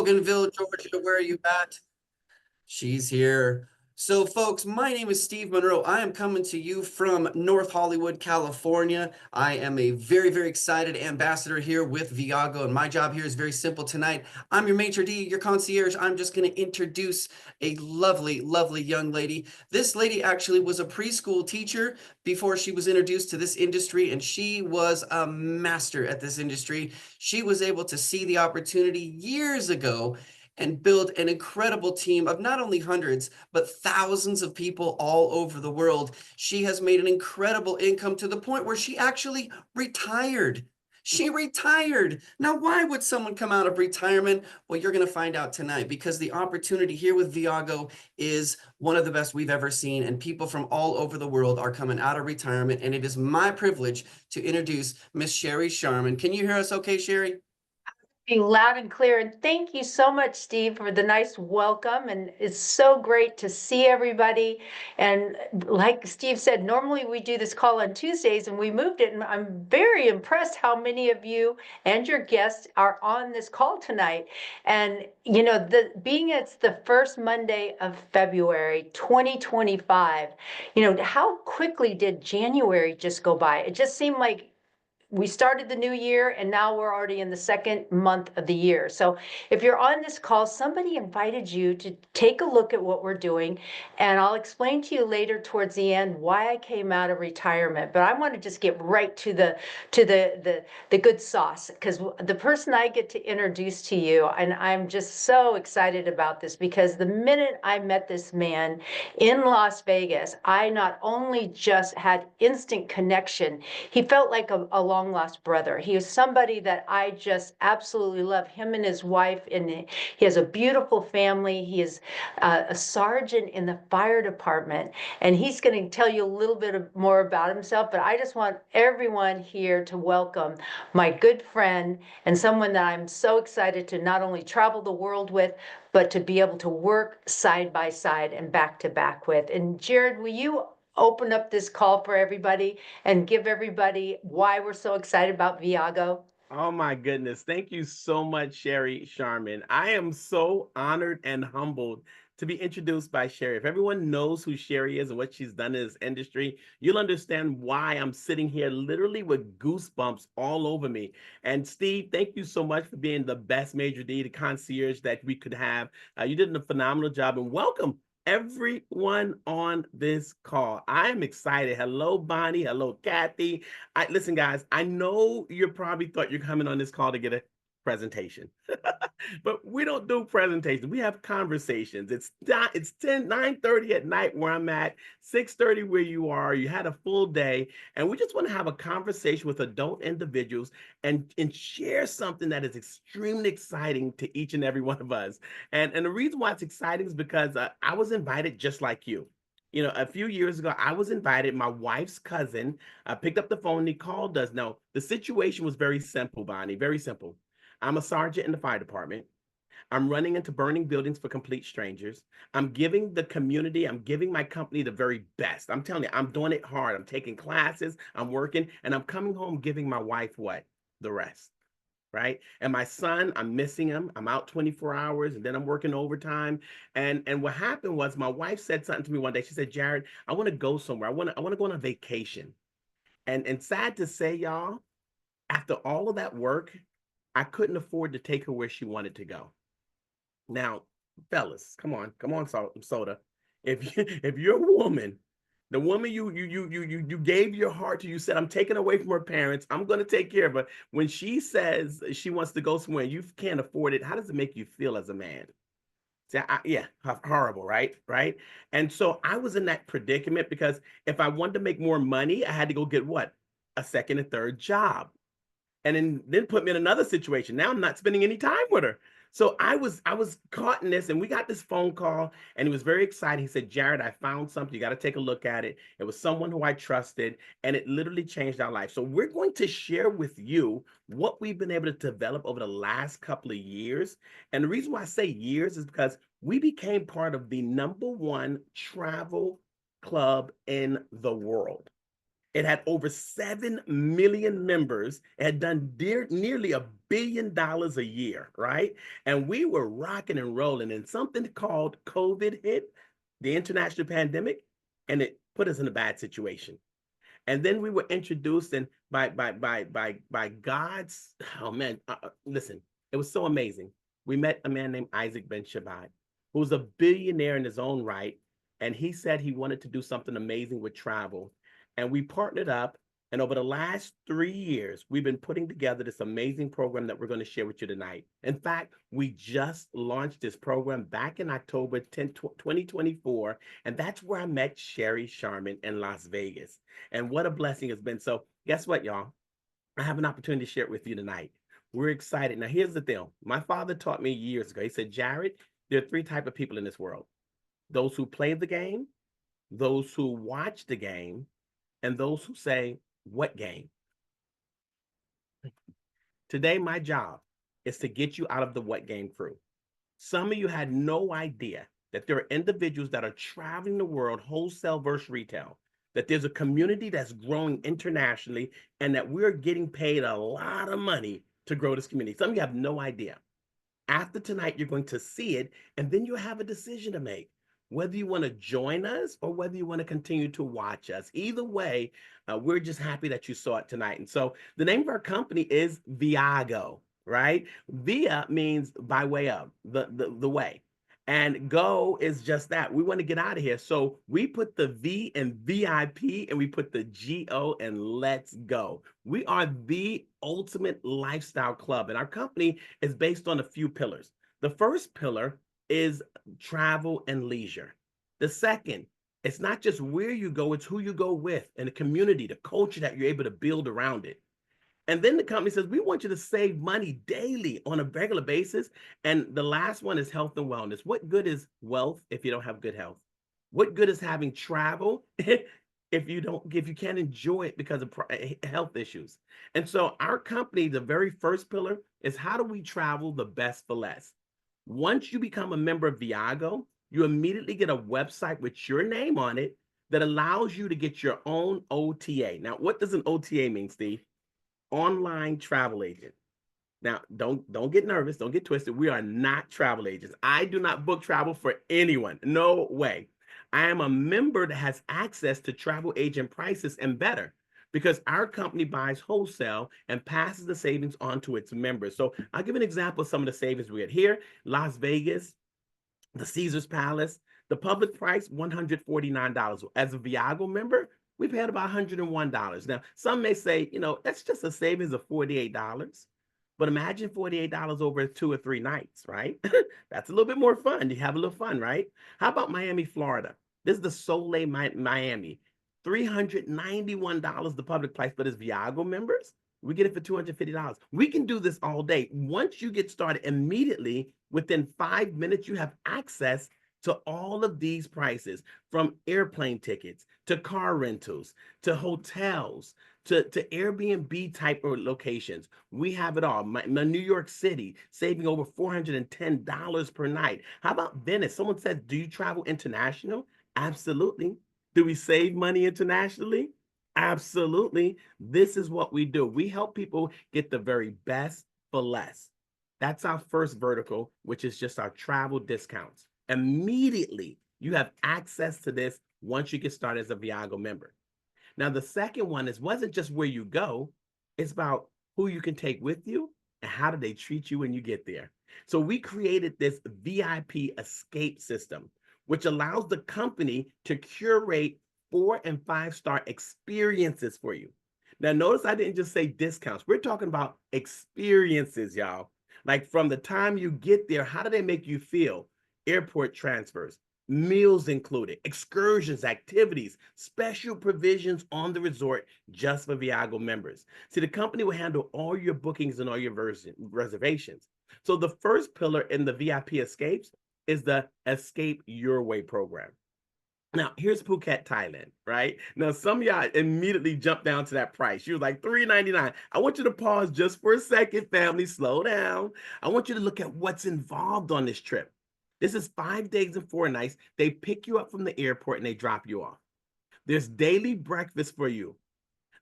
Loganville, Georgia. Where are you at? She's here. So, folks, my name is Steve Monroe. I am coming to you from North Hollywood, California. I am a very, very excited ambassador here with Viago, and my job here is very simple tonight. I'm your maitre d', your concierge. I'm just going to introduce a lovely, lovely young lady. This lady actually was a preschool teacher before she was introduced to this industry, and she was a master at this industry. She was able to see the opportunity years ago and build an incredible team of not only hundreds, but thousands of people all over the world. She has made an incredible income to the point where she actually retired. She retired. Now, why would someone come out of retirement? Well, you're going to find out tonight because the opportunity here with Viago is one of the best we've ever seen, and people from all over the world are coming out of retirement. And it is my privilege to introduce Miss Sherry Sharman. Can you hear us okay, Sherry? Being loud and clear. And thank you so much, Steve, for the nice welcome. And it's so great to see everybody. And like Steve said, normally we do this call on Tuesdays and we moved it. And I'm very impressed how many of you and your guests are on this call tonight. And, you know, being it's the first Monday of February 2025, you know, how quickly did January just go by? It just seemed like we started the new year and now we're already in the second month of the year. So if you're on this call, somebody invited you to take a look at what we're doing. And I'll explain to you later towards the end why I came out of retirement. But I want to just get right to the good sauce, because the person I get to introduce to you, and I'm just so excited about this, because the minute I met this man in Las Vegas, I not only just had instant connection, he felt like a long lost brother. He is somebody that I just absolutely love, him and his wife, and he has a beautiful family. He is a sergeant in the fire department, and he's going to tell you a little bit more about himself. But I just want everyone here to welcome my good friend and someone that I'm so excited to not only travel the world with, but to be able to work side by side and back to back with. And Jared, will you open up this call for everybody and give everybody why we're so excited about Viago? Oh my goodness. Thank you so much, Sherry Sharman. I am so honored and humbled to be introduced by Sherry. If everyone knows who Sherry is and what she's done in this industry, you'll understand why I'm sitting here literally with goosebumps all over me. And Steve, thank you so much for being the best Major D, the concierge that we could have. You did a phenomenal job, and welcome everyone on this call. I am excited. Hello, Bonnie. Hello, Kathy. Listen, guys, I know you probably thought you're coming on this call to get a presentation. But we don't do presentations. We have conversations. It's 9:30 at night where I'm at, 6:30 where you are. You had a full day, and we just want to have a conversation with adult individuals and share something that is extremely exciting to each and every one of us. And the reason why it's exciting is because I was invited just like you. You know, a few years ago, I was invited. My wife's cousin picked up the phone and he called us. Now, the situation was very simple, Bonnie, very simple. I'm a sergeant in the fire department. I'm running into burning buildings for complete strangers. I'm giving the community, I'm giving my company the very best. I'm telling you, I'm doing it hard. I'm taking classes, I'm working, and I'm coming home giving my wife what? The rest. Right. And my son, I'm missing him. I'm out 24 hours and then I'm working overtime. And what happened was my wife said something to me one day. She said, Jared, I want to go somewhere. I want to go on a vacation. And sad to say, y'all, after all of that work, I couldn't afford to take her where she wanted to go. Now, fellas, come on, soda. If you, if you're a woman, the woman you gave your heart to, you said, I'm taking away from her parents. I'm going to take care of her. When she says she wants to go somewhere, you can't afford it. How does it make you feel as a man? Yeah, horrible, right? Right. And so I was in that predicament because if I wanted to make more money, I had to go get what? A second and third job, and then put me in another situation. Now I'm not spending any time with her. So I was caught in this, and we got this phone call, and he was very excited. He said, Jared, I found something. You got to take a look at it. It was someone who I trusted, and it literally changed our life. So we're going to share with you what we've been able to develop over the last couple of years. And the reason why I say years is because we became part of the number one travel club in the world. It had over 7 million members. It had done nearly $1 billion a year, right? And we were rocking and rolling, and something called COVID hit, the international pandemic, and it put us in a bad situation. And then we were introduced, and by God's, oh man, listen, it was so amazing. We met a man named Isaac Ben Shabbat, who was a billionaire in his own right, and he said he wanted to do something amazing with travel. And we partnered up, and over the last 3 years, we've been putting together this amazing program that we're going to share with you tonight. In fact, we just launched this program back in October 10, 2024, and that's where I met Sherry Sharman in Las Vegas. And what a blessing it's been. So guess what, y'all? I have an opportunity to share it with you tonight. We're excited. Now, here's the deal. My father taught me years ago. He said, Jared, there are 3 types of people in this world: those who play the game, those who watch the game, and those who say, what game? Today, my job is to get you out of the what game crew. Some of you had no idea that there are individuals that are traveling the world, wholesale versus retail, that there's a community that's growing internationally, and that we're getting paid a lot of money to grow this community. Some of you have no idea. After tonight, you're going to see it, and then you have a decision to make, whether you want to join us or whether you want to continue to watch us. Either way, we're just happy that you saw it tonight. And so the name of our company is Viago, right? Via means by way of, the way. And go is just that. We want to get out of here. So we put the V in VIP, and we put the GO in let's go. We are the ultimate lifestyle club, and our company is based on a few pillars. The first pillar is travel and leisure. The second, it's not just where you go, it's who you go with, and the community, the culture that you're able to build around it. And then the company says, we want you to save money daily on a regular basis. And the last one is health and wellness. What good is wealth if you don't have good health? What good is having travel if you can't enjoy it because of health issues? And so our company, the very first pillar is, how do we travel the best for less? Once you become a member of Viago, you immediately get a website with your name on it that allows you to get your own OTA. Now, what does an OTA mean, Steve? Online travel agent. Now, don't get nervous, don't get twisted. We are not travel agents. I do not book travel for anyone. No way. I am a member that has access to travel agent prices and better, because our company buys wholesale and passes the savings on to its members. So I'll give an example of some of the savings we get here. Las Vegas, the Caesars Palace, the public price, $149. As a Viago member, we paid about $101. Now, some may say, that's just a savings of $48. But imagine $48 over 2 or 3 nights, right? That's a little bit more fun. You have a little fun, right? How about Miami, Florida? This is the Soleil Miami. $391 the public price, but as Viago members, we get it for $250. We can do this all day. Once you get started, immediately, within 5 minutes, you have access to all of these prices, from airplane tickets to car rentals to hotels to Airbnb type of locations. We have it all. My New York City, saving over $410 per night. How about Venice? Someone said, do you travel international? Absolutely. Do we save money internationally? Absolutely. This is what we do. We help people get the very best for less. That's our first vertical, which is just our travel discounts. Immediately, you have access to this once you get started as a Viago member. Now, the second one wasn't just where you go, it's about who you can take with you and how do they treat you when you get there. So we created this VIP escape system, which allows the company to curate 4- and 5-star experiences for you. Now, notice I didn't just say discounts. We're talking about experiences, y'all. Like, from the time you get there, how do they make you feel? Airport transfers, meals included, excursions, activities, special provisions on the resort just for Viago members. See, the company will handle all your bookings and all your reservations. So the first pillar in the VIP escapes is the Escape Your Way program. Now, here's Phuket, Thailand, right? Now, some of y'all immediately jumped down to that price. You was like, $399. I want you to pause just for a second, family. Slow down. I want you to look at what's involved on this trip. This is 5 days and 4 nights. They pick you up from the airport and they drop you off. There's daily breakfast for you.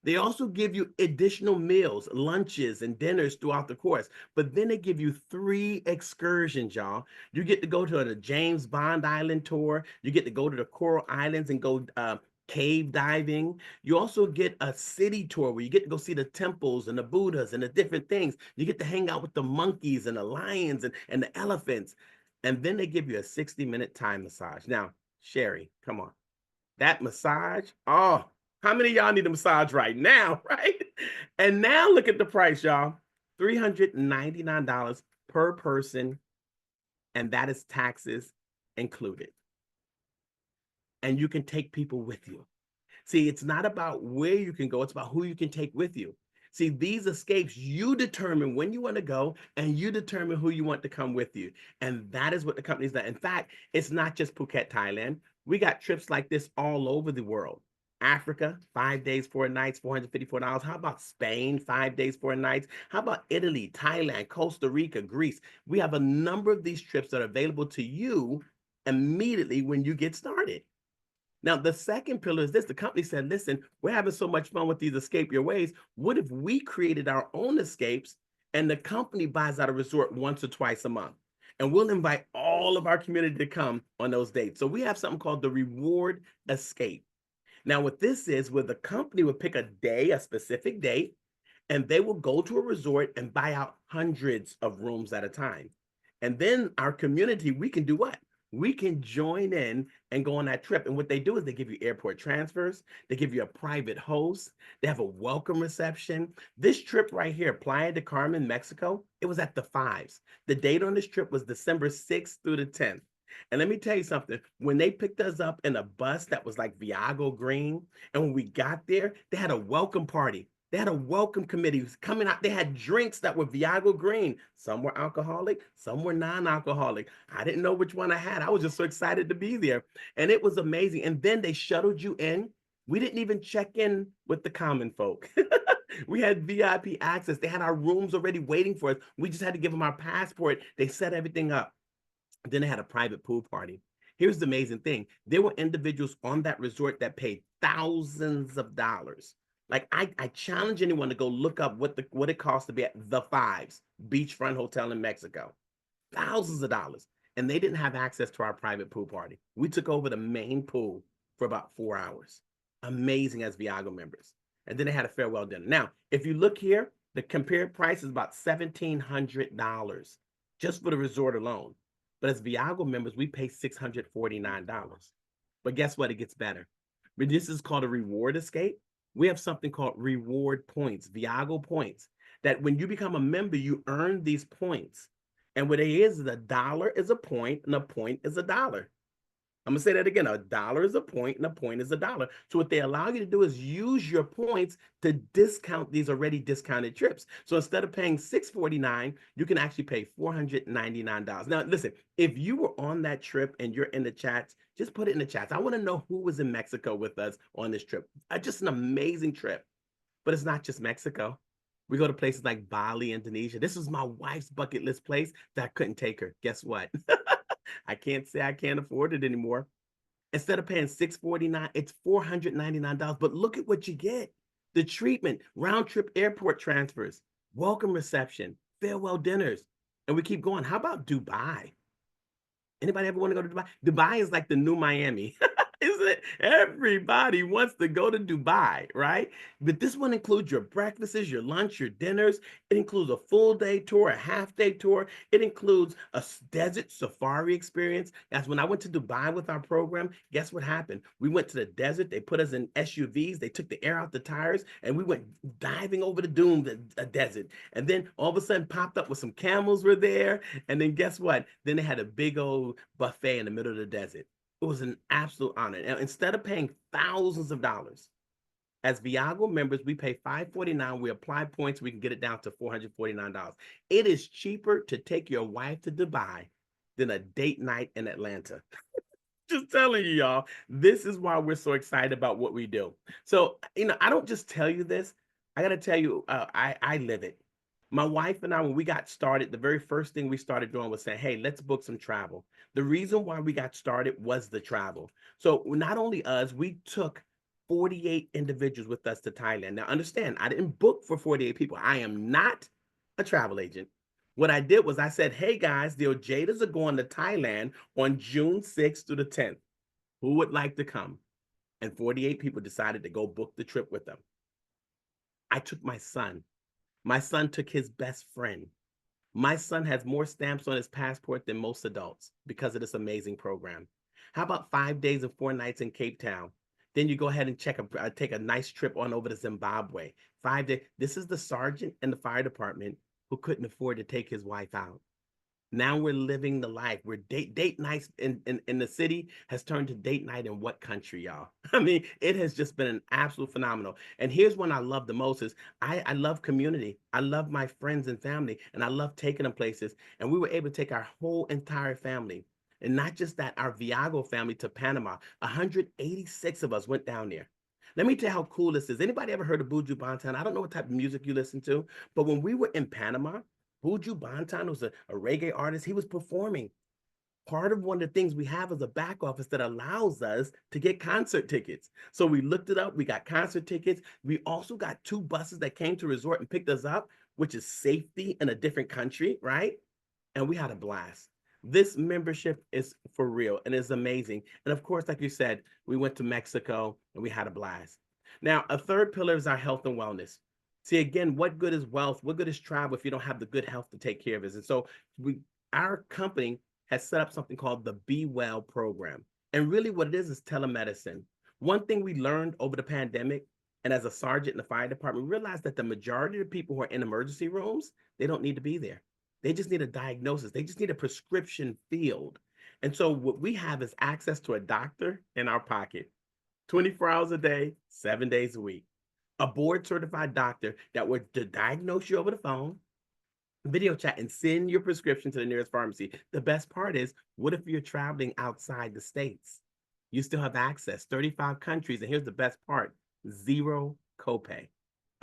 They also give you additional meals, lunches, and dinners throughout the course. But then they give you 3 excursions, y'all. You get to go to the James Bond Island tour. You get to go to the Coral Islands and go cave diving. You also get a city tour where you get to go see the temples and the Buddhas and the different things. You get to hang out with the monkeys and the lions and the elephants. And then they give you a 60-minute Thai massage. Now, Sherry, come on. That massage, oh, how many of y'all need a massage right now, right? And now look at the price, y'all. $399 per person, and that is taxes included. And you can take people with you. See, it's not about where you can go, it's about who you can take with you. See, these escapes, you determine when you want to go and you determine who you want to come with you. And that is what the company's done. In fact, it's not just Phuket, Thailand. We got trips like this all over the world. Africa, 5 days, 4 nights, $454. How about Spain, 5 days, 4 nights? How about Italy, Thailand, Costa Rica, Greece? We have a number of these trips that are available to you immediately when you get started. Now, the second pillar is this. The company said, listen, we're having so much fun with these escape your ways. What if we created our own escapes and the company buys out a resort once or twice a month? And we'll invite all of our community to come on those dates. So we have something called the Reward Escape. Now, what this is, where the company will pick a day, a specific date, and they will go to a resort and buy out hundreds of rooms at a time. And then our community, we can do what? We can join in and go on that trip. And what they do is they give you airport transfers. They give you a private host. They have a welcome reception. This trip right here, Playa del Carmen, Mexico, it was at the Fives. The date on this trip was December 6th through the 10th. And let me tell you something, when they picked us up in a bus that was like Viago green, and when we got there, they had a welcome party. They had a welcome committee coming out. They had drinks that were Viago green. Some were alcoholic, some were non-alcoholic. I didn't know which one I had. I was just so excited to be there. And it was amazing. And then they shuttled you in. We didn't even check in with the common folk. We had VIP access. They had our rooms already waiting for us. We just had to give them our passport. They set everything up. Then they had a private pool party. Here's the amazing thing. There were individuals on that resort that paid thousands of dollars. Like I challenge anyone to go look up what it costs to be at the Fives beachfront hotel in Mexico. Thousands of dollars. And they didn't have access to our private pool party. We took over the main pool for about 4 hours. Amazing as Viago members. And then they had a farewell dinner. Now, if you look here, the compared price is about $1,700 just for the resort alone. But as Viago members, we pay $649. But guess what? It gets better. But this is called a reward escape. We have something called reward points, Viago points, that when you become a member, you earn these points. And what it is a dollar is a point and a point is a dollar. I'm gonna say that again. A dollar is a point and a point is a dollar. So what they allow you to do is use your points to discount these already discounted trips. So instead of paying $649, you can actually pay $499. Now, listen, if you were on that trip and you're in the chats, just put it in the chats. I want to know who was in Mexico with us on this trip. Just an amazing trip. But it's not just Mexico. We go to places like Bali, Indonesia. This was my wife's bucket list place that I couldn't take her. Guess what? I can't say I can't afford it anymore. Instead of paying $649, it's $499. But look at what you get. The treatment, round trip airport transfers, welcome reception, farewell dinners. And we keep going. How about Dubai? Anybody ever want to go to Dubai? Dubai is like the new Miami. Isn't it? Everybody wants to go to Dubai, right? But this one includes your breakfasts, your lunch, your dinners. It includes a full day tour, a half day tour. It includes a desert safari experience. That's when I went to Dubai with our program. Guess what happened? We went to the desert. They put us in SUVs. They took the air out the tires and we went diving over the dune, the desert. And then all of a sudden popped up with some camels were there. And then guess what? Then they had a big old buffet in the middle of the desert. It was an absolute honor. Now, instead of paying thousands of dollars, as Viago members, we pay $549. We apply points. We can get it down to $449. It is cheaper to take your wife to Dubai than a date night in Atlanta. Just telling you, y'all, this is why we're so excited about what we do. So, I don't just tell you this. I got to tell you, I live it. My wife and I, when we got started, the very first thing we started doing was saying, hey, let's book some travel. The reason why we got started was the travel. So not only us, we took 48 individuals with us to Thailand. Now, understand, I didn't book for 48 people. I am not a travel agent. What I did was I said, hey guys, the Ojadas are going to Thailand on June 6th through the 10th. Who would like to come? And 48 people decided to go book the trip with them. I took my son. My son took his best friend. My son has more stamps on his passport than most adults because of this amazing program. How about 5 days and 4 nights in Cape Town? Then you go ahead and take a nice trip on over to Zimbabwe. 5 days. This is the sergeant in the fire department who couldn't afford to take his wife out. Now we're living the life. We're date nights in the city has turned to date night in what country, y'all? I mean, it has just been an absolute phenomenal. And here's one I love the most is I love community. I love my friends and family, and I love taking them places. And we were able to take our whole entire family, and not just that, our Viago family to Panama. 186 of us went down there. Let me tell you how cool this is. Anybody ever heard of Buju Banton? I don't know what type of music you listen to, but when we were in Panama, Buju Banton was a reggae artist. He was performing. Part of one of the things we have is a back office that allows us to get concert tickets. So we looked it up. We got concert tickets. We also got 2 buses that came to resort and picked us up, which is safety in a different country, right? And we had a blast. This membership is for real and it's amazing. And of course, like you said, we went to Mexico and we had a blast. Now, a third pillar is our health and wellness. See, again, what good is wealth? What good is travel if you don't have the good health to take care of it? And so our company has set up something called the Be Well program. And really what it is telemedicine. One thing we learned over the pandemic, and as a sergeant in the fire department, we realized that the majority of the people who are in emergency rooms, they don't need to be there. They just need a diagnosis. They just need a prescription filled. And so what we have is access to a doctor in our pocket, 24 hours a day, 7 days a week. A board certified doctor that would diagnose you over the phone, video chat, and send your prescription to the nearest pharmacy. The best part is, what if you're traveling outside the States? You still have access, 35 countries. And here's the best part, 0 copay.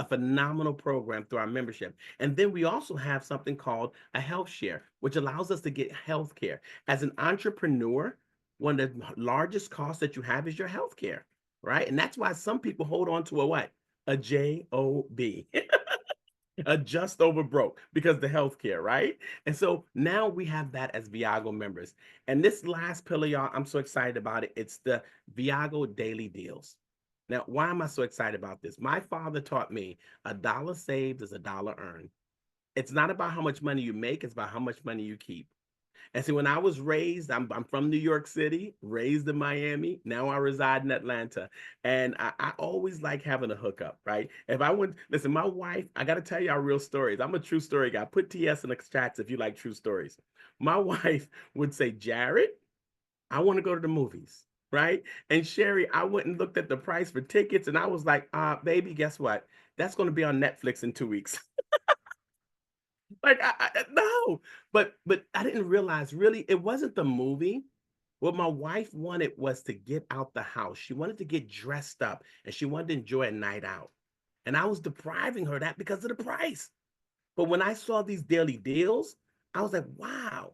A phenomenal program through our membership. And then we also have something called a health share, which allows us to get health care. As an entrepreneur, one of the largest costs that you have is your health care, right? And that's why some people hold on to a what? A JOB, a just over broke, because the healthcare, right? And so now we have that as Viago members. And this last pillar, y'all, I'm so excited about it. It's the Viago Daily Deals. Now, why am I so excited about this? My father taught me $1 saved is $1 earned. It's not about how much money you make, it's about how much money you keep. And see, when I was raised, I'm from New York City, raised in Miami. Now I reside in Atlanta. And I always like having a hookup, right? If I went, listen, my wife, I got to tell y'all real stories. I'm a true story guy. Put TS in the chats if you like true stories. My wife would say, Jared, I want to go to the movies, right? And Sherry, I went and looked at the price for tickets and I was like, baby, guess what? That's going to be on Netflix in 2 weeks. Like, no, but I didn't realize really it wasn't the movie. What my wife wanted was to get out the house. She wanted to get dressed up and she wanted to enjoy a night out. And I was depriving her that because of the price. But when I saw these daily deals, I was like, wow.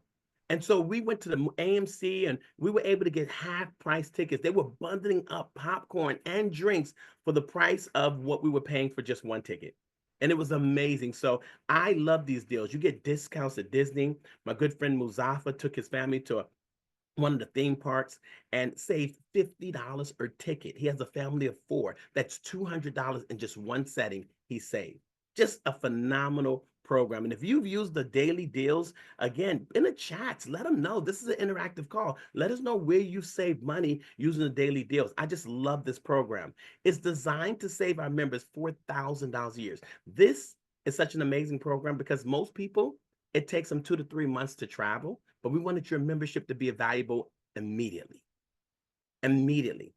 And so we went to the AMC and we were able to get half price tickets. They were bundling up popcorn and drinks for the price of what we were paying for just one ticket. And it was amazing. So I love these deals. You get discounts at Disney. My good friend Muzafa took his family to one of the theme parks and saved $50 per ticket. He has a family of 4. That's $200 in just one setting he saved. Just a phenomenal program. And if you've used the daily deals, again, in the chats, let them know. This is an interactive call. Let us know where you save money using the daily deals. I just love this program. It's designed to save our members $4,000 a year. This is such an amazing program because most people, it takes them 2 to 3 months to travel, but we wanted your membership to be valuable immediately. Immediately.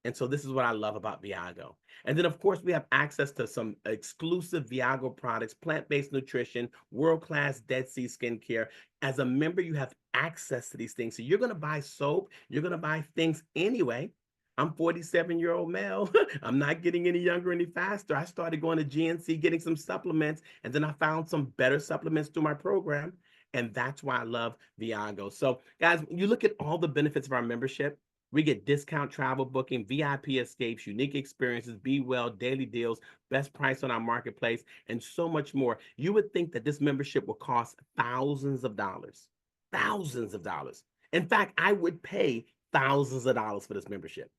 And so this is what I love about Viago. And then, of course, we have access to some exclusive Viago products, plant-based nutrition, world-class Dead Sea skincare. As a member, you have access to these things. So you're going to buy soap. You're going to buy things anyway. I'm 47-year-old male. I'm not getting any younger any faster. I started going to GNC, getting some supplements, and then I found some better supplements through my program. And that's why I love Viago. So guys, you look at all the benefits of our membership. We get discount travel booking, VIP escapes, unique experiences, Be Well, daily deals, best price on our marketplace, and so much more. You would think that this membership will cost thousands of dollars. Thousands of dollars. In fact, I would pay thousands of dollars for this membership.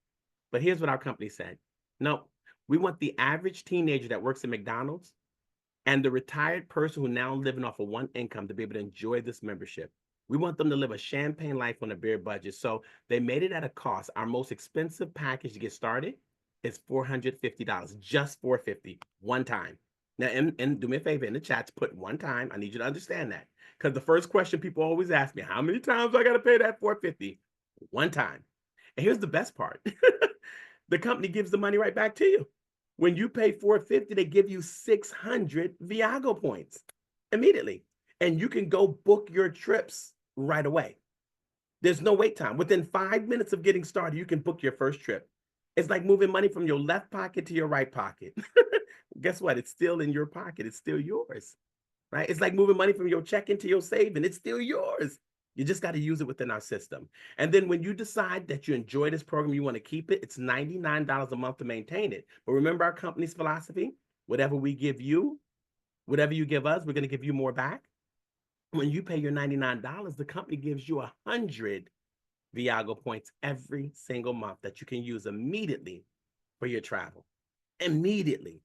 But here's what our company said. No, we want the average teenager that works at McDonald's and the retired person who now living off of one income to be able to enjoy this membership. We want them to live a champagne life on a bare budget. So they made it at a cost. Our most expensive package to get started is $450, just $450 one time. Now, and do me a favor in the chats, put one time. I need you to understand that. Because the first question people always ask me, how many times do I got to pay that $450? One time. And here's the best part. The company gives the money right back to you. When you pay $450, they give you 600 Viago points immediately. And you can go book your trips right away. There's no wait time. Within 5 minutes of getting started, you can book your first trip. It's like moving money from your left pocket to your right pocket. Guess what? It's still in your pocket. It's still yours, right? It's like moving money from your checking to your saving. It's still yours. You just got to use it within our system. And then when you decide that you enjoy this program, you want to keep it, it's $99 a month to maintain it. But remember our company's philosophy? Whatever we give you, whatever you give us, we're going to give you more back. When you pay your $99, the company gives you 100 Viago points every single month that you can use immediately for your travel. Immediately.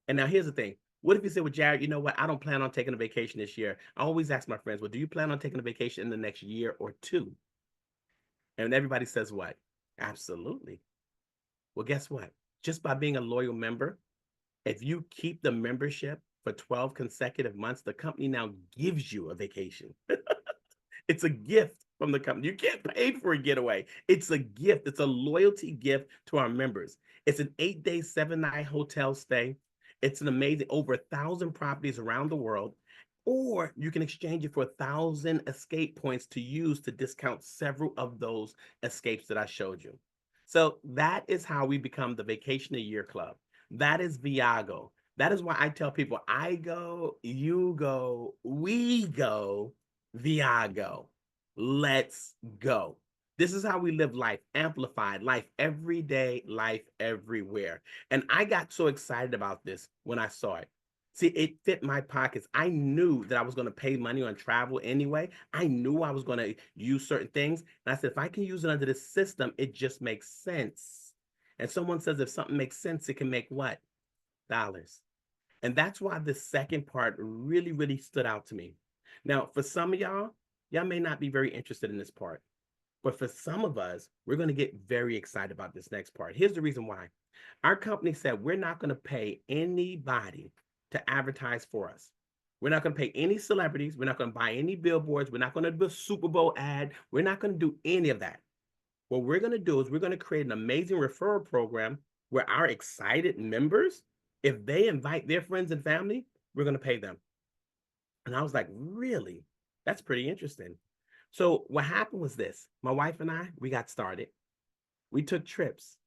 And now here's the thing. What if you say, well, Jared, you know what? I don't plan on taking a vacation this year. I always ask my friends, well, do you plan on taking a vacation in the next year or two? And everybody says what? Absolutely. Well, guess what? Just by being a loyal member, if you keep the membership for 12 consecutive months, the company now gives you a vacation. It's a gift from the company. You can't pay for a getaway. It's a gift. It's a loyalty gift to our members. It's an 8-day, 7-night hotel stay. It's an amazing over 1,000 properties around the world, or you can exchange it for 1,000 escape points to use to discount several of those escapes that I showed you. So that is how we become the Vacation a Year Club. That is Viago. That is why I tell people, I go, you go, we go, Viago. Let's go. This is how we live life, amplified life every day, life everywhere. And I got so excited about this when I saw it. See, it fit my pockets. I knew that I was going to pay money on travel anyway. I knew I was going to use certain things. And I said, if I can use it under this system, it just makes sense. And someone says, if something makes sense, it can make what? Dollars. And that's why the second part really, really stood out to me. Now, for some of y'all may not be very interested in this part. But for some of us, we're going to get very excited about this next part. Here's the reason why. Our company said we're not going to pay anybody to advertise for us. We're not going to pay any celebrities. We're not going to buy any billboards. We're not going to do a Super Bowl ad. We're not going to do any of that. What we're going to do is we're going to create an amazing referral program where our excited members, if they invite their friends and family, we're going to pay them. And I was like, really? That's pretty interesting. So what happened was this. My wife and I, we got started. We took trips.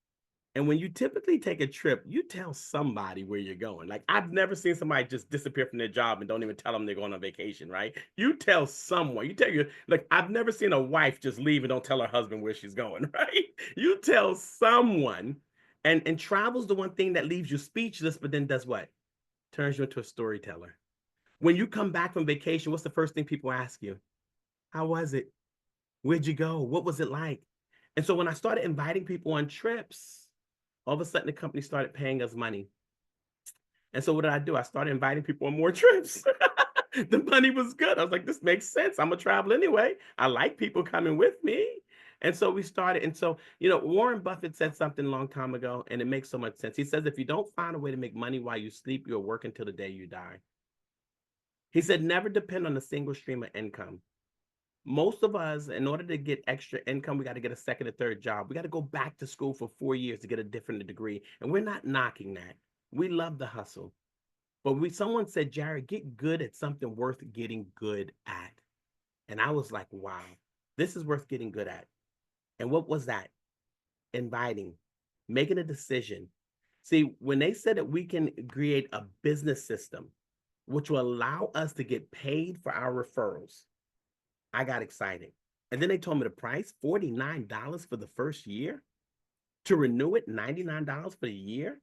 And when you typically take a trip, you tell somebody where you're going. Like, I've never seen somebody just disappear from their job and don't even tell them they're going on vacation, right? You tell someone. You tell like, I've never seen a wife just leave and don't tell her husband where she's going, right? You tell someone. And travel's the one thing that leaves you speechless, but then does what? Turns you into a storyteller. When you come back from vacation, what's the first thing people ask you? How was it? Where'd you go? What was it like? And so when I started inviting people on trips, all of a sudden the company started paying us money. And so what did I do? I started inviting people on more trips. The money was good. I was like, this makes sense. I'm gonna travel anyway. I like people coming with me. And so we started. And so, Warren Buffett said something a long time ago, and it makes so much sense. He says, if you don't find a way to make money while you sleep, you'll work until the day you die. He said, never depend on a single stream of income. Most of us, in order to get extra income, we got to get a second or third job. We got to go back to school for 4 years to get a different degree. And we're not knocking that. We love the hustle. But someone said, Jared, get good at something worth getting good at. And I was like, wow, this is worth getting good at. And what was that? Inviting, making a decision. See, when they said that we can create a business system, which will allow us to get paid for our referrals, I got excited. And then they told me the price, $49 for the first year. To renew it, $99 for the year.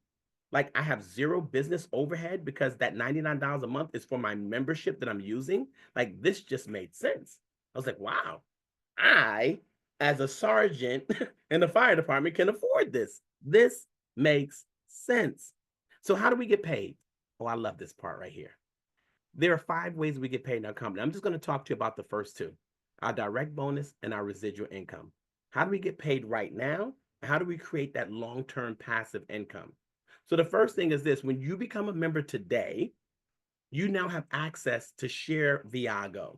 Like I have zero business overhead because that $99 a month is for my membership that I'm using. Like this just made sense. I was like, wow, I, as a sergeant in the fire department, can afford this. This makes sense. So how do we get paid? Oh, I love this part right here. There are 5 ways we get paid in our company. I'm just going to talk to you about the first 2, our direct bonus and our residual income. How do we get paid right now? How do we create that long-term passive income? So the first thing is this: when you become a member today, you now have access to share Viago.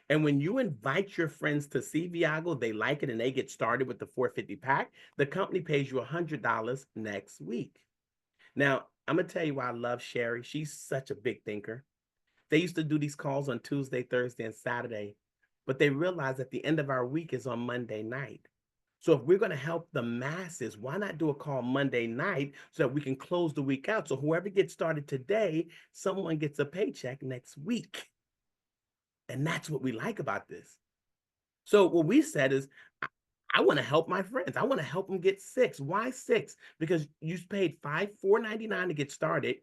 And when you invite your friends to see Viago, they like it and they get started with the 450 pack, the company pays you $100 next week. Now, I'm going to tell you why I love Sherry. She's such a big thinker. They used to do these calls on Tuesday, Thursday, and Saturday, but they realized that the end of our week is on Monday night. So if we're going to help the masses, why not do a call Monday night so that we can close the week out? So whoever gets started today, someone gets a paycheck next week. And that's what we like about this. So what we said is, I want to help my friends. I want to help them get 6. Why 6? Because you paid $4.99 to get started.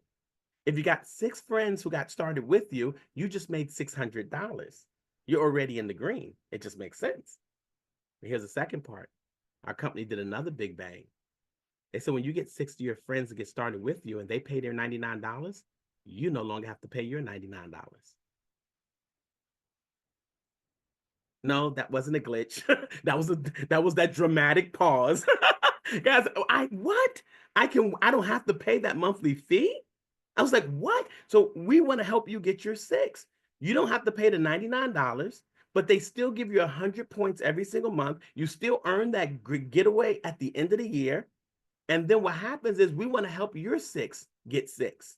If you got 6 friends who got started with you, you just made $600. You're already in the green. It just makes sense. But here's the second part. Our company did another big bang. They said when you get 6 of your friends to get started with you and they pay their $99, you no longer have to pay your $99. No, that wasn't a glitch. that was that dramatic pause. Guys, what? I don't have to pay that monthly fee? I was like, what? So we want to help you get your 6. You don't have to pay the $99, but they still give you 100 points every single month. You still earn that getaway at the end of the year. And then what happens is we want to help your 6 get 6.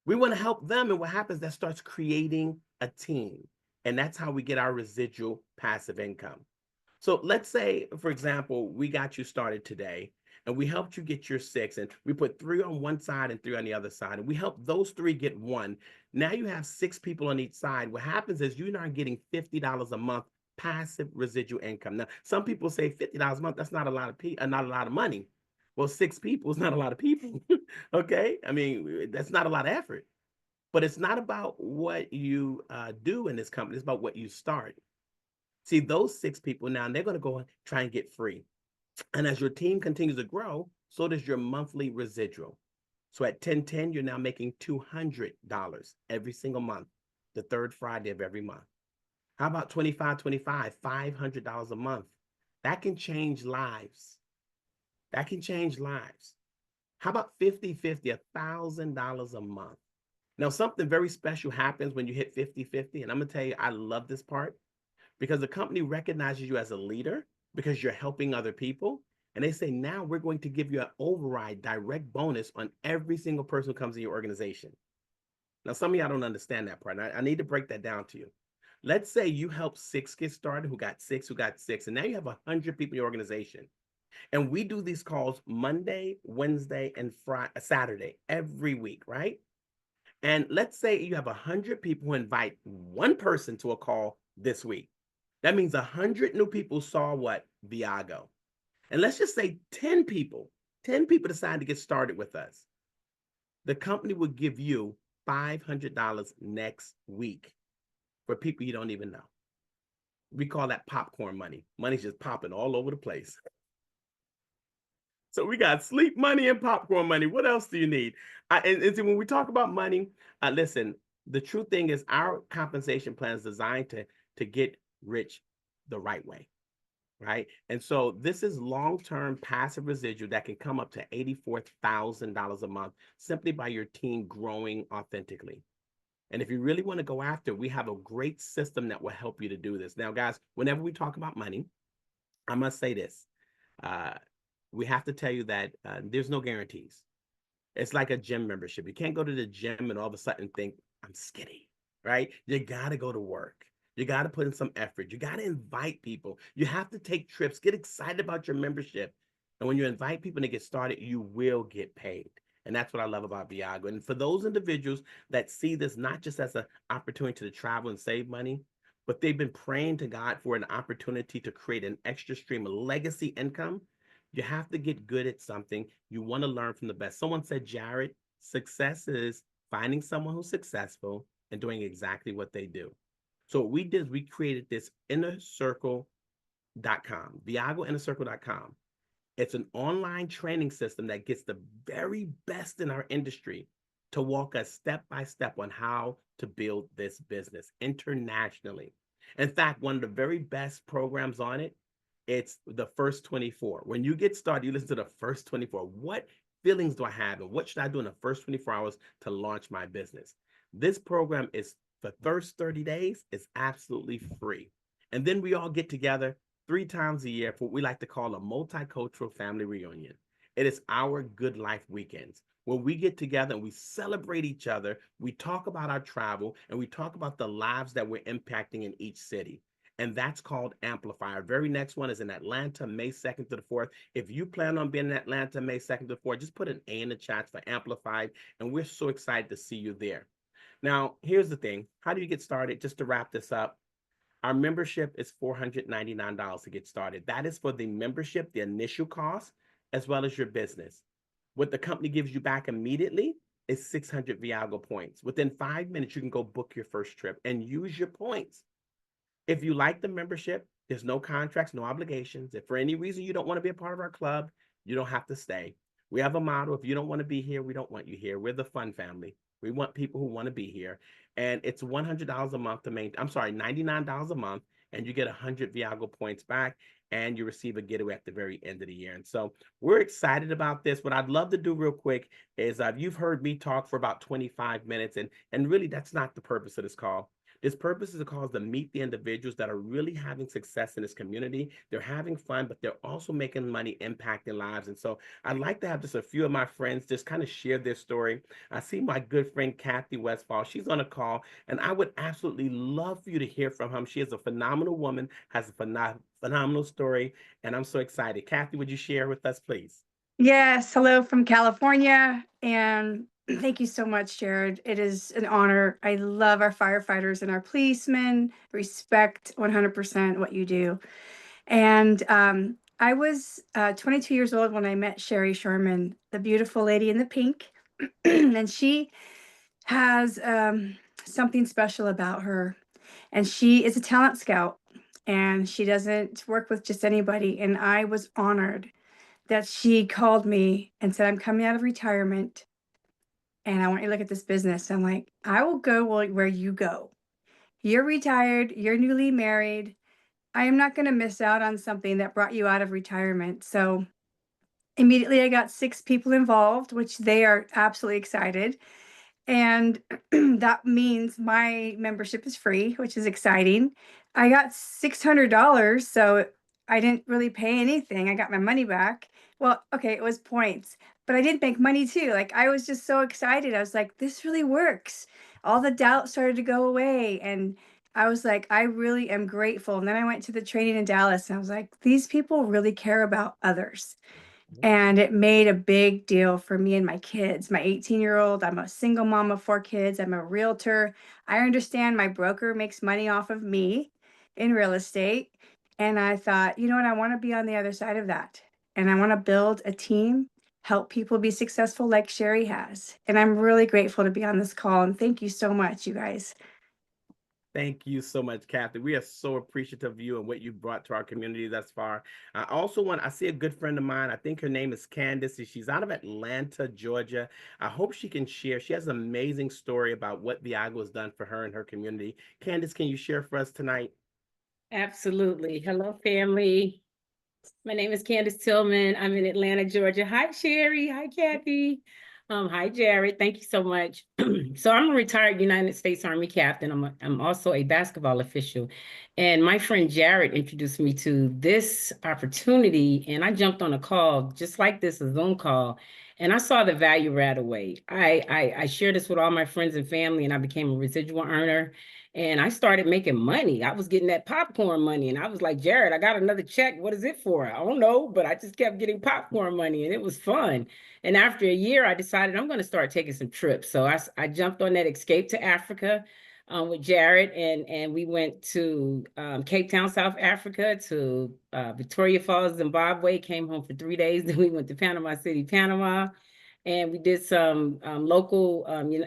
We want to help them. And what happens, that starts creating a team. And that's how we get our residual passive income. So let's say, for example, we got you started today and we helped you get your 6 and we put 3 on one side and 3 on the other side. And we helped those 3 get 1. Now you have 6 people on each side. What happens is you're now getting $50 a month passive residual income. Now, some people say $50 a month, that's not a lot of money. Well, 6 people is not a lot of people. Okay. I mean, that's not a lot of effort, but it's not about what you do in this company. It's about what you start. See, those 6 people now, they're going to go and try and get free. And as your team continues to grow, so does your monthly residual. So at 1010, you're now making $200 every single month, the 3rd Friday of every month. How about 2525, $500 a month? That can change lives. That can change lives. How about 5050, $1,000 a month? Now, something very special happens when you hit 5050, and I'm going to tell you, I love this part because the company recognizes you as a leader because you're helping other people. And they say, now we're going to give you an override direct bonus on every single person who comes in your organization. Now, some of y'all don't understand that part. I need to break that down to you. Let's say you help 6 get started who got 6, and now you have 100 people in your organization. And we do these calls Monday, Wednesday, and Saturday every week, right? And let's say you have 100 people who invite 1 person to a call this week. That means 100 new people saw what? Viago. And let's just say 10 people decide to get started with us. The company will give you $500 next week for people you don't even know. We call that popcorn money. Money's just popping all over the place. So we got sleep money and popcorn money. What else do you need? And when we talk about money, listen, the true thing is our compensation plan is designed to get rich the right way, right? And so this is long-term passive residual that can come up to $84,000 a month simply by your team growing authentically. And if you really want to go after, we have a great system that will help you to do this. Now, guys, whenever we talk about money, I must say this. We have to tell you that there's no guarantees. It's like a gym membership. You can't go to the gym and all of a sudden think, I'm skinny, right? You got to go to work. You got to put in some effort. You got to invite people. You have to take trips. Get excited about your membership. And when you invite people to get started, you will get paid. And that's what I love about Viago. And for those individuals that see this not just as an opportunity to travel and save money, but they've been praying to God for an opportunity to create an extra stream of legacy income. You have to get good at something. You want to learn from the best. Someone said, Jared, success is finding someone who's successful and doing exactly what they do. So what we did is we created this innercircle.com, viagoinnercircle.com. It's an online training system that gets the very best in our industry to walk us step by step on how to build this business internationally. In fact, one of the very best programs on it, it's the first 24. When you get started, you listen to the first 24. What feelings do I have and what should I do in the first 24 hours to launch my business? This program is the first 30 days is absolutely free. And then we all get together 3 times a year for what we like to call a multicultural family reunion. It is our Good Life weekends where we get together and we celebrate each other. We talk about our travel and we talk about the lives that we're impacting in each city. And that's called Amplify. Our very next one is in Atlanta, May 2nd to the 4th. If you plan on being in Atlanta, May 2nd to the 4th, just put an A in the chat for Amplified. And we're so excited to see you there. Now, here's the thing. How do you get started? Just to wrap this up, our membership is $499 to get started. That is for the membership, the initial cost, as well as your business. What the company gives you back immediately is 600 Viago points. Within 5 minutes, you can go book your first trip and use your points. If you like the membership, there's no contracts, no obligations. If for any reason you don't want to be a part of our club, you don't have to stay. We have a motto: if you don't want to be here, we don't want you here. We're the fun family. We want people who want to be here. And it's $100 a month to maintain, I'm sorry, $99 a month, and you get 100 Viago points back, and you receive a getaway at the very end of the year. And so we're excited about this. What I'd love to do real quick is you've heard me talk for about 25 minutes, and really that's not the purpose of this call. This purpose is a cause to meet the individuals that are really having success in this community. They're having fun, but they're also making money, impacting lives. And so I'd like to have just a few of my friends just kind of share their story. I see my good friend, Kathy Westfall. She's on a call, and I would absolutely love for you to hear from her. She is a phenomenal woman, has a phenomenal story, and I'm so excited. Kathy, would you share with us, please? Yes, hello from California, and thank you so much, Jared. It is an honor. I love our firefighters and our policemen, respect 100% what you do. And I was 22 years old when I met Sherry Sharman, the beautiful lady in the pink. And she has something special about her. And she is a talent scout, and she doesn't work with just anybody. And I was honored that she called me and said, I'm coming out of retirement and I want you to look at this business. I'm like, I will go where you go. You're retired, you're newly married. I am not going to miss out on something that brought you out of retirement. So immediately I got 6 people involved, which they are absolutely excited. And that means my membership is free, which is exciting. I got $600, so I didn't really pay anything. I got my money back. Well, okay, it was points, but I did make money too. Like, I was just so excited. I was like, this really works. All the doubt started to go away. And I was like, I really am grateful. And then I went to the training in Dallas and I was like, these people really care about others. And it made a big deal for me and my kids. My 18-year-old, I'm a single mom of 4 kids. I'm a realtor. I understand my broker makes money off of me in real estate. And I thought, you know what? I want to be on the other side of that. And I want to build a team, help people be successful like Sherry has. And I'm really grateful to be on this call. And thank you so much, you guys. Thank you so much, Kathy. We are so appreciative of you and what you brought to our community thus far. I see a good friend of mine. I think her name is Candace. She's out of Atlanta, Georgia. I hope she can share. She has an amazing story about what Viago has done for her and her community. Candace, can you share for us tonight? Absolutely. Hello, family. My name is Candace Tillman. I'm in Atlanta, Georgia. Hi, Sherry. Hi, Kathy. Hi, Jared. Thank you so much. So I'm a retired United States Army captain. I'm also a basketball official. And my friend Jared introduced me to this opportunity, and I jumped on a call just like this, a Zoom call, and I saw the value right away. I shared this with all my friends and family, and I became a residual earner. And I started making money. I was getting that popcorn money. And I was like, Jared, I got another check. What is it for? I don't know, but I just kept getting popcorn money and it was fun. And after a year, I decided I'm going to start taking some trips. So I jumped on that escape to Africa. with Jared, and we went to Cape Town, South Africa, to Victoria Falls, Zimbabwe. Came home for 3 days. Then we went to Panama City, Panama, and we did some local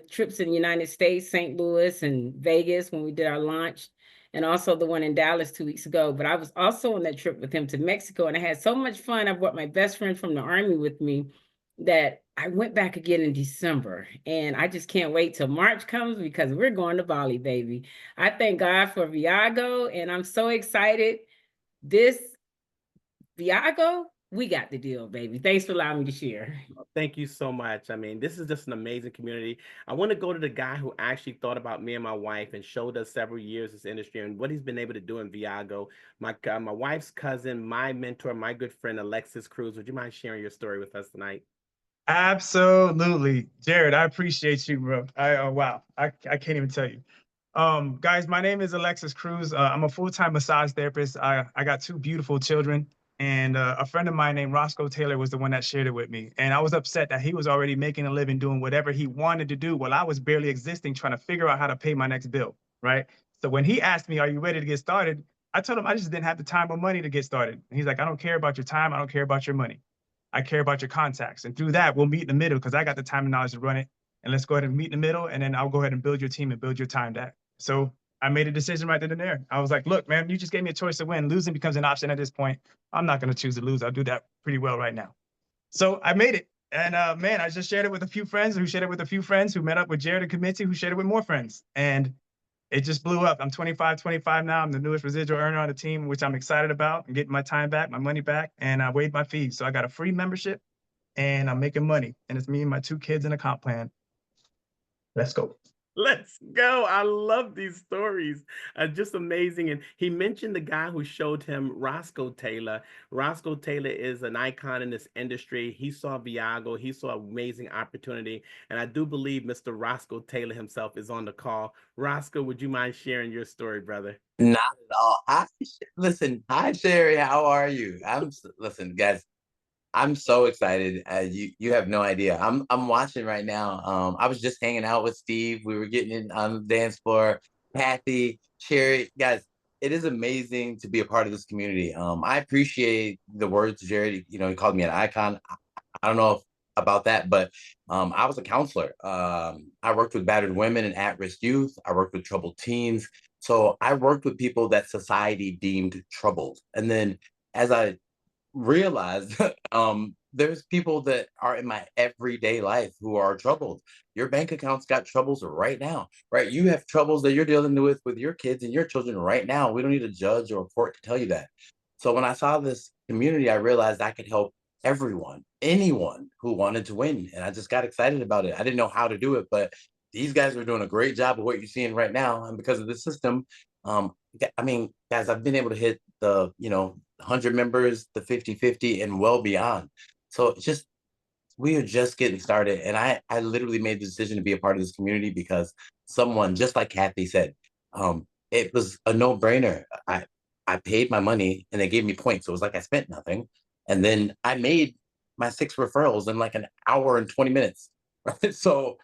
trips in the United States, St. Louis and Vegas when we did our launch, and also the one in Dallas 2 weeks ago. But I was also on that trip with him to Mexico, and I had so much fun. I brought my best friend from the Army with me that I went back again in December, and I just can't wait till March comes because we're going to Bali, baby. I thank God for Viago, and I'm so excited. This Viago, we got the deal, baby. Thanks for allowing me to share. Thank you so much. I mean, this is just an amazing community. I want to go to the guy who actually thought about me and my wife and showed us several years this industry and what he's been able to do in Viago. My wife's cousin, my mentor, my good friend, Alexis Cruz. Would you mind sharing your story with us tonight? Absolutely. Jared, I appreciate you, bro. Wow. I can't even tell you. Guys, my name is Alexis Cruz. I'm a full-time massage therapist. I got two beautiful children, and a friend of mine named Roscoe Taylor was the one that shared it with me. And I was upset that he was already making a living doing whatever he wanted to do while I was barely existing, trying to figure out how to pay my next bill, right? So when he asked me, "Are you ready to get started?" I told him I just didn't have the time or money to get started. And he's like, "I don't care about your time. I don't care about your money. I care about your contacts. And through that, we'll meet in the middle because I got the time and knowledge to run it. And let's go ahead and meet in the middle. And then I'll go ahead and build your team and build your time back." So I made a decision right then and there. I was like, "Look, man, you just gave me a choice to win. Losing becomes an option at this point. I'm not going to choose to lose. I'll do that pretty well right now." So I made it. And man, I just shared it with a few friends who shared it with a few friends who met up with Jared and Committee who shared it with more friends. And it just blew up. I'm 25 now. I'm the newest residual earner on the team, which I'm excited about. I'm getting my time back, my money back, and I waived my fees. So I got a free membership and I'm making money. And it's me and my two kids in a comp plan. Let's go. Let's go. I love these stories. Just amazing. And he mentioned the guy who showed him Roscoe Taylor. Roscoe Taylor is an icon in this industry. He saw Viago. He saw amazing opportunity. And I do believe Mr. Roscoe Taylor himself is on the call. Roscoe, would you mind sharing your story, brother? Not at all. Listen, hi Sherry, how are you? Listen, guys, I'm so excited. You have no idea. I'm watching right now. I was just hanging out with Steve. We were getting in on the dance floor. Kathy, Sherry, guys, it is amazing to be a part of this community. I appreciate the words, Jared. You know, he called me an icon. I don't know about that, but I was a counselor. I worked with battered women and at-risk youth. I worked with troubled teens. So I worked with people that society deemed troubled. And then as I realized there's people that are in my everyday life who are troubled. Your bank account's got troubles right now, right? You have troubles that you're dealing with your kids and your children right now. We don't need a judge or a court to tell you that. So when I saw this community, I realized I could help everyone, anyone who wanted to win. And I just got excited about it. I didn't know how to do it, but these guys are doing a great job of what you're seeing right now. And because of the system, I mean, guys, I've been able to hit the, 100 members, the 50-50 and well beyond. So it's just, we are just getting started. And I literally made the decision to be a part of this community because someone, just like Kathy said, it was a no-brainer. I paid my money and they gave me points. So it was like I spent nothing. And then I made my 6 referrals in like an hour and 20 minutes. Right? So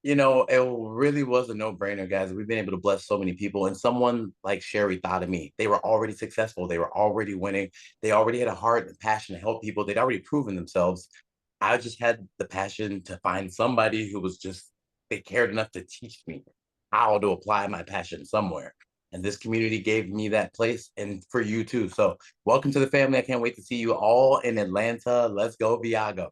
it really was a no-brainer, guys. We've been able to bless so many people. And someone like Sherry thought of me. They were already successful. They were already winning. They already had a heart and passion to help people. They'd already proven themselves. I just had the passion to find somebody who was they cared enough to teach me how to apply my passion somewhere. And this community gave me that place, and for you too. So welcome to the family. I can't wait to see you all in Atlanta. Let's go, Viago.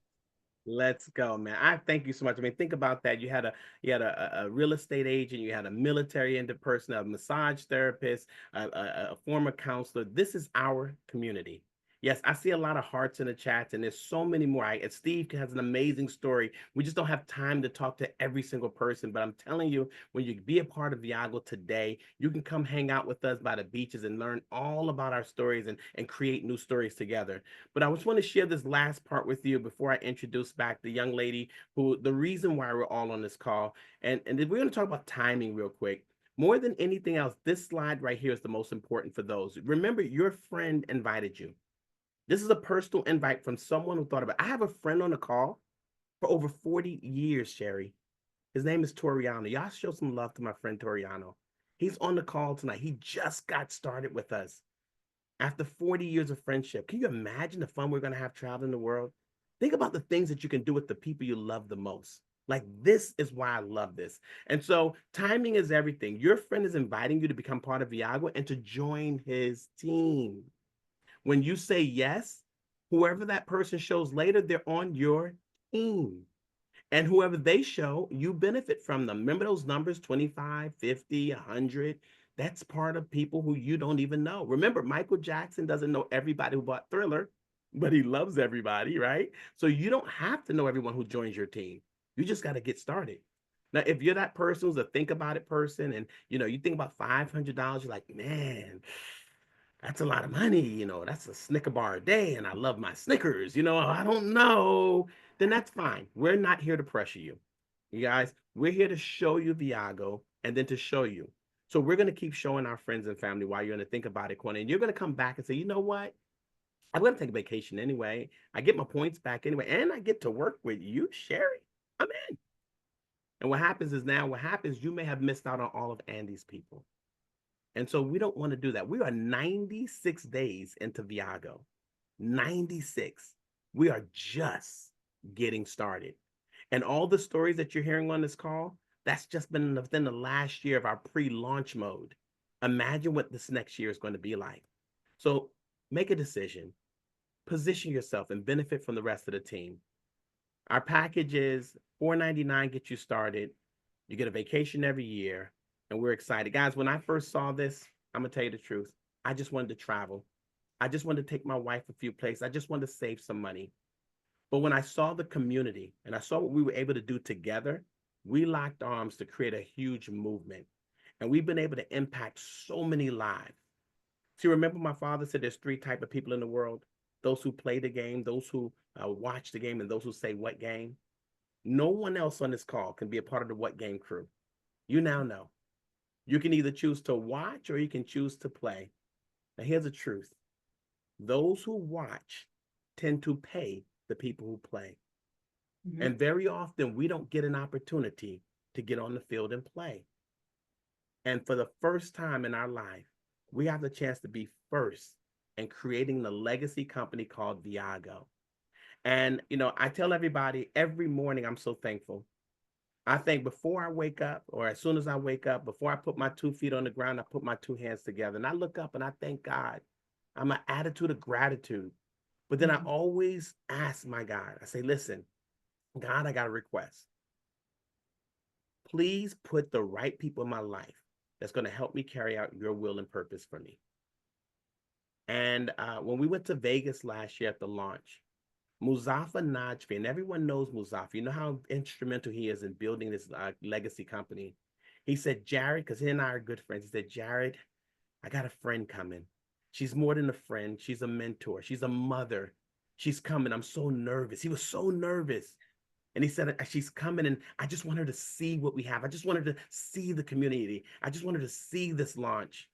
Let's go, man. I thank you so much. I mean, think about that. You had a real estate agent, you had a military end person, a massage therapist, a former counselor. This is our community. Yes, I see a lot of hearts in the chats, and there's so many more. Steve has an amazing story. We just don't have time to talk to every single person, but I'm telling you, when you be a part of Viago today, you can come hang out with us by the beaches and learn all about our stories and create new stories together. But I just want to share this last part with you before I introduce back the young lady who, the reason why we're all on this call. And we're going to talk about timing real quick. More than anything else, this slide right here is the most important for those. Remember, your friend invited you. This is a personal invite from someone who thought about it. I have a friend on the call for over 40 years, Sherry. His name is Toriano. Y'all show some love to my friend Toriano. He's on the call tonight. He just got started with us after 40 years of friendship. Can you imagine the fun we're going to have traveling the world? Think about the things that you can do with the people you love the most. Like, this is why I love this. And so timing is everything. Your friend is inviting you to become part of Viago and to join his team. When you say yes, whoever that person shows later, they're on your team. And whoever they show, you benefit from them. Remember those numbers, 25, 50, 100? That's part of people who you don't even know. Remember, Michael Jackson doesn't know everybody who bought Thriller, but he loves everybody, right? So you don't have to know everyone who joins your team. You just got to get started. Now, if you're that person who's a think about it person and, you think about $500, you're like, man, that's a lot of money. That's a Snicker bar a day. And I love my Snickers, I don't know. Then that's fine. We're not here to pressure you. You guys, we're here to show you Viago and then to show you. So we're going to keep showing our friends and family while you're in the think about it corner. And you're going to come back and say, you know what? I'm going to take a vacation anyway. I get my points back anyway. And I get to work with you, Sherry. I'm in. And what happens, you may have missed out on all of Andy's people. And so we don't want to do that. We are 96 days into Viago. 96. We are just getting started. And all the stories that you're hearing on this call, that's just been within the last year of our pre-launch mode. Imagine what this next year is going to be like. So make a decision. Position yourself and benefit from the rest of the team. Our package is $4.99, get you started. You get a vacation every year. And we're excited. Guys, when I first saw this, I'm going to tell you the truth. I just wanted to travel. I just wanted to take my wife a few places. I just wanted to save some money. But when I saw the community and I saw what we were able to do together, we locked arms to create a huge movement. And we've been able to impact so many lives. See, remember my father said there's 3 types of people in the world. Those who play the game, those who watch the game, and those who say what game. No one else on this call can be a part of the What Game crew. You now know. You can either choose to watch or you can choose to play. Now, here's the truth. Those who watch tend to pay the people who play. Mm-hmm. And very often we don't get an opportunity to get on the field and play. And for the first time in our life, we have the chance to be first in creating the legacy company called Viago. And, I tell everybody every morning, I'm so thankful. I think before I wake up, or as soon as I wake up, before I put my 2 feet on the ground, I put my 2 hands together and I look up and I thank God. I'm an attitude of gratitude. But then I always ask my God, I say, listen, God, I got a request. Please put the right people in my life that's going to help me carry out your will and purpose for me. And when we went to Vegas last year at the launch, Muzaffar Najfi, and everyone knows Muzaffar. You know how instrumental he is in building this legacy company. He said, Jared, because he and I are good friends, he said, Jared, I got a friend coming. She's more than a friend. She's a mentor. She's a mother. She's coming. I'm so nervous. He was so nervous. And he said, she's coming and I just want her to see what we have. I just want her to see the community. I just want her to see this launch.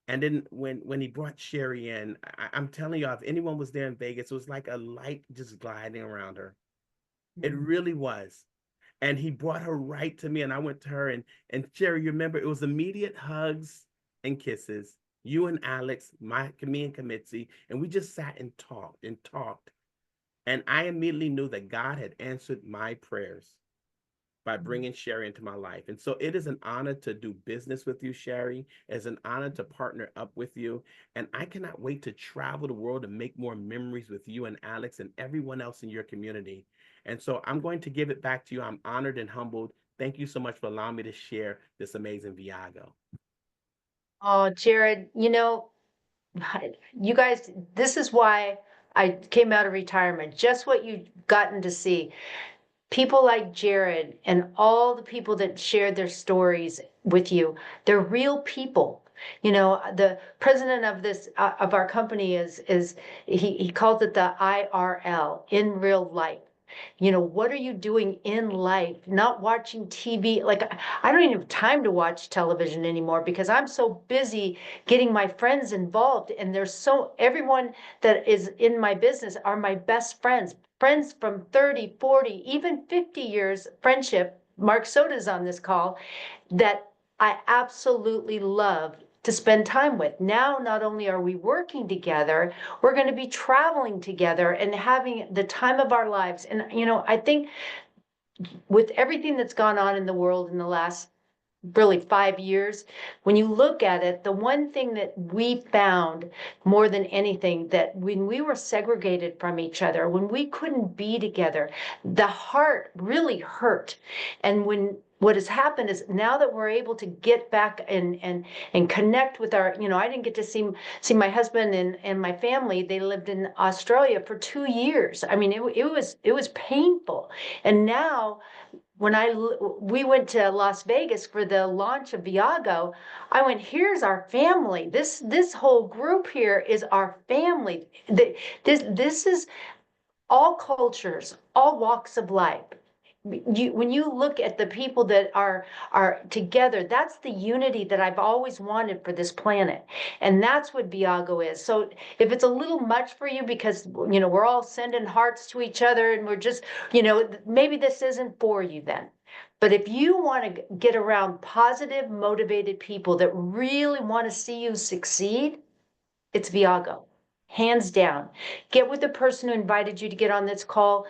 And then when he brought Sherry in, I'm telling y'all, if anyone was there in Vegas, it was like a light just gliding around her. It really was. And he brought her right to me and I went to her and Sherry, you remember, it was immediate hugs and kisses. You and Alex, me and Kamitzi, and we just sat and talked. And I immediately knew that God had answered my prayers by bringing Sherry into my life. And so it is an honor to do business with you, Sherry. It's an honor to partner up with you. And I cannot wait to travel the world and make more memories with you and Alex and everyone else in your community. And so I'm going to give it back to you. I'm honored and humbled. Thank you so much for allowing me to share this amazing Viago. Oh, Jared, you guys, this is why I came out of retirement, just what you've gotten to see. People like Jared and all the people that shared their stories with you, they're real people. The president of this of our company he calls it the IRL, in real life. What are you doing in life? Not watching TV. Like, I don't even have time to watch television anymore because I'm so busy getting my friends involved. And everyone that is in my business are my best friends from 30, 40, even 50 years friendship. Mark Soda's on this call, that I absolutely love to spend time with. Now, not only are we working together, we're going to be traveling together and having the time of our lives. And, I think with everything that's gone on in the world in the last really 5 years, when you look at it, the one thing that we found more than anything, that when we were segregated from each other, when we couldn't be together, the heart really hurt. And what has happened is now that we're able to get back and connect with our, I didn't get to see my husband and my family. They lived in Australia for 2 years. I mean, it was painful. And now when we went to Las Vegas for the launch of Viago, I went, here's our family. This whole group here is our family. This is all cultures, all walks of life. When you look at the people that are together, that's the unity that I've always wanted for this planet. And that's what Viago is. So if it's a little much for you because, we're all sending hearts to each other and we're just, maybe this isn't for you then. But if you want to get around positive, motivated people that really want to see you succeed, it's Viago. Hands down. Get with the person who invited you to get on this call.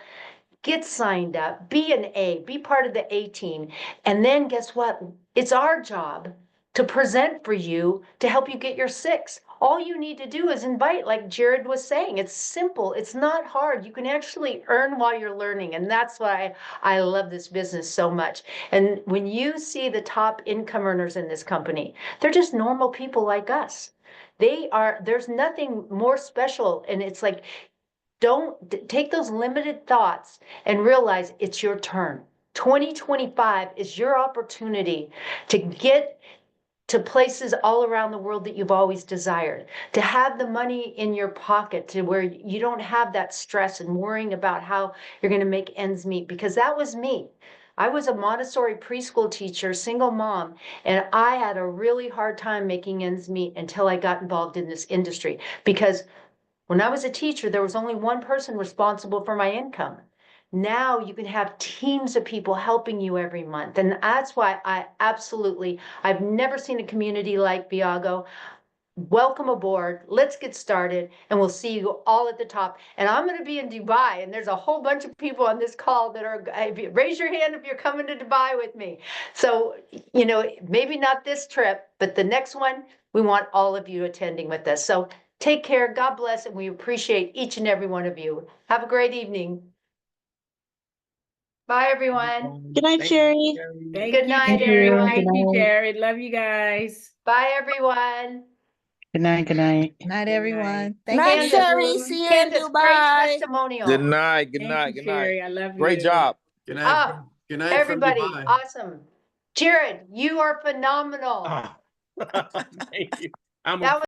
Get signed up, be an A, be part of the A team. And then guess what? It's our job to present for you to help you get your 6. All you need to do is invite, like Jared was saying. It's simple. It's not hard. You can actually earn while you're learning. And that's why I love this business so much. And when you see the top income earners in this company, they're just normal people like us. There's nothing more special. And it's like, don't take those limited thoughts and realize it's your turn. 2025 is your opportunity to get to places all around the world that you've always desired, to have the money in your pocket to where you don't have that stress and worrying about how you're going to make ends meet, because that was me. I was a Montessori preschool teacher, single mom, and I had a really hard time making ends meet until I got involved in this industry, because when I was a teacher, there was only one person responsible for my income. Now you can have teams of people helping you every month. And that's why I've never seen a community like Viago. Welcome aboard. Let's get started. And we'll see you all at the top. And I'm going to be in Dubai. And there's a whole bunch of people on this call that are, raise your hand if you're coming to Dubai with me. So, maybe not this trip, but the next one, we want all of you attending with us. So take care. God bless. And we appreciate each and every one of you. Have a great evening. Bye, everyone. Good night, Thank you, Sherry. Sherry. Thank Good you, night, Jared. everyone. Thank you, Jared. Love you guys. Bye, everyone. Good night. Good night. Good night, Good everyone. night. Thank Night, you. Sherry. See you in Candace, great Dubai. testimonial. Good night. Good Thank night. you, Good night. Sherry. I love you. Great job. Good night. Ah, Good night Everybody, from Dubai. awesome. Jared, you are phenomenal. Ah, thank you. I'm That a was